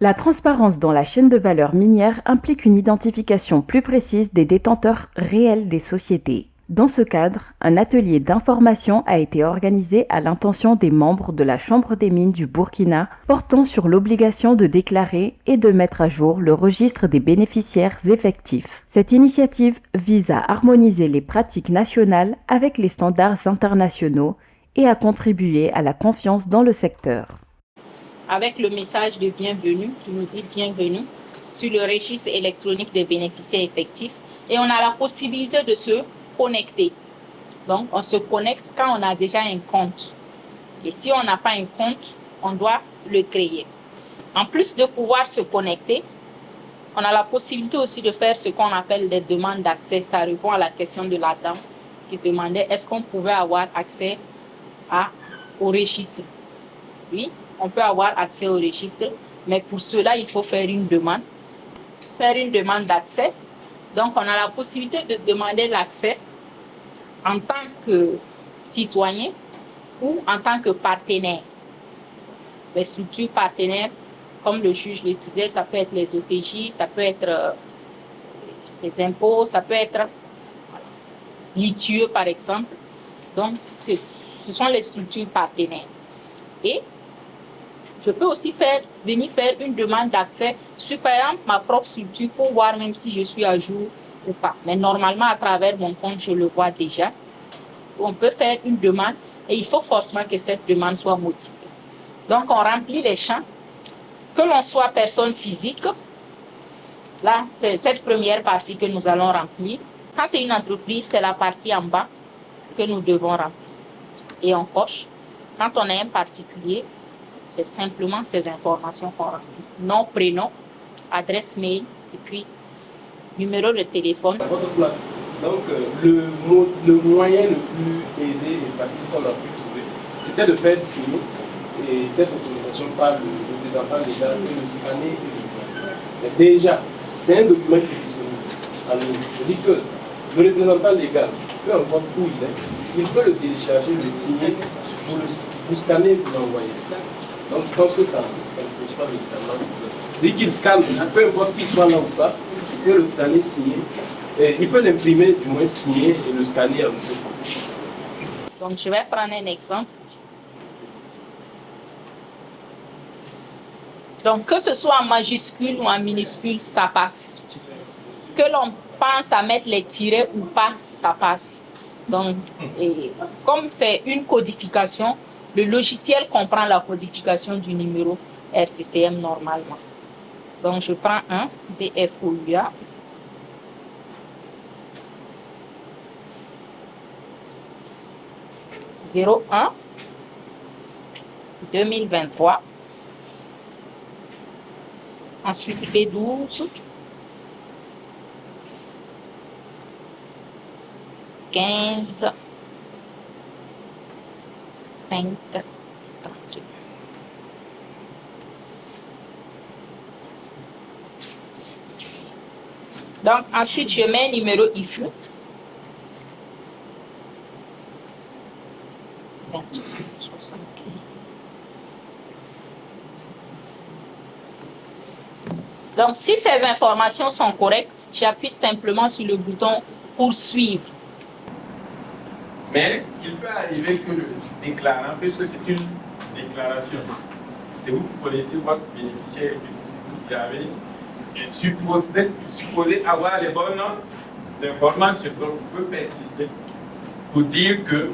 La transparence dans la chaîne de valeur minière implique une identification plus précise des détenteurs réels des sociétés. Dans ce cadre, un atelier d'information a été organisé à l'intention des membres de la Chambre des mines du Burkina portant sur l'obligation de déclarer et de mettre à jour le registre des bénéficiaires effectifs. Cette initiative vise à harmoniser les pratiques nationales avec les standards internationaux et à contribuer à la confiance dans le secteur. Avec le message de bienvenue qui nous dit bienvenue sur le registre électronique des bénéficiaires effectifs et on a la possibilité de se connecter. Donc, on se connecte quand on a déjà un compte. Et si on n'a pas un compte, on doit le créer. En plus de pouvoir se connecter, on a la possibilité aussi de faire ce qu'on appelle des demandes d'accès. Ça répond à la question de la dame qui demandait est-ce qu'on pouvait avoir accès au registre. Oui, on peut avoir accès au registre, mais pour cela, il faut faire une demande d'accès. Donc, on a la possibilité de demander l'accès en tant que citoyen ou en tant que partenaire. Les structures partenaires, comme le juge le disait, ça peut être les OPJ, ça peut être les impôts, ça peut être l'ITIE, par exemple. Donc, ce sont les structures partenaires. Et je peux aussi venir faire une demande d'accès sur, par exemple, ma propre structure pour voir même si je suis à jour ou pas. Mais normalement, à travers mon compte, je le vois déjà. On peut faire une demande et il faut forcément que cette demande soit motivée. Donc, on remplit les champs. Que l'on soit personne physique, là, c'est cette première partie que nous allons remplir. Quand c'est une entreprise, c'est la partie en bas que nous devons remplir. Et on coche. Quand on est un particulier, c'est simplement ces informations qu'on remplit. Nom, prénom, adresse mail et puis numéro de téléphone. À votre place. Donc, le moyen le plus aisé et facile qu'on a pu trouver, c'était de faire signer cette autorisation par le représentant légal et le scanner et le joindre. Mais déjà, c'est un document qui est disponible. Alors, je dis que le représentant légal, peu importe où il peut le télécharger, le signer, vous scanner et vous l'envoyer. Donc, je pense que ça ne pose pas véritablement. Dès qu'il scanne, peu importe qu'il soit là ou pas, il peut le scanner, signer. Et il peut l'imprimer, du moins signer et le scanner en dessous. Donc, je vais prendre un exemple. Donc, que ce soit en majuscule ou en minuscule, ça passe. Que l'on pense à mettre les tirets ou pas, ça passe. Donc, comme c'est une codification, le logiciel comprend la codification du numéro RCCM normalement. Donc, je prends un BFOUA. « 01 2023 ». Ensuite, B12 15 5 38. Donc, ensuite, je mets un numéro IFU. 75. Donc, si ces informations sont correctes, j'appuie simplement sur le bouton « Poursuivre ». Mais il peut arriver que le déclarant, puisque c'est une déclaration, c'est vous qui connaissez votre bénéficiaire, c'est vous qui avez supposé avoir les bonnes informations. Donc, vous pouvez persister pour dire que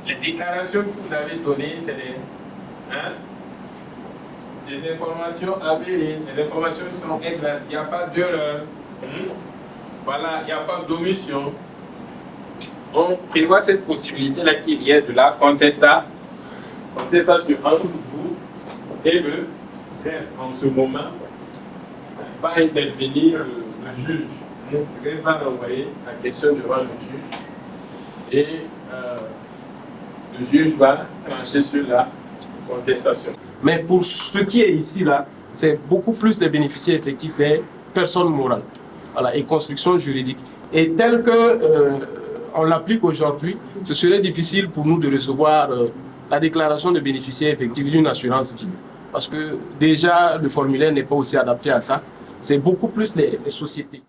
les déclarations que vous avez données, c'est des informations avérées, des informations qui sont exactes, il n'y a pas d'erreur, voilà, il n'y a pas d'omission. On prévoit cette possibilité-là qu'il y ait de la contestation entre vous et le greffe. En ce moment, va intervenir le juge. Le greffe va envoyer la question devant le juge et le juge va trancher sur la contestation. Mais pour ce qui est ici, là, c'est beaucoup plus les bénéficiaires effectifs des personnes morales, voilà, et construction juridique. Et tel que on l'applique aujourd'hui, ce serait difficile pour nous de recevoir la déclaration de bénéficiaire effectif d'une assurance vie. parce que déjà le formulaire n'est pas aussi adapté à ça. C'est beaucoup plus les sociétés.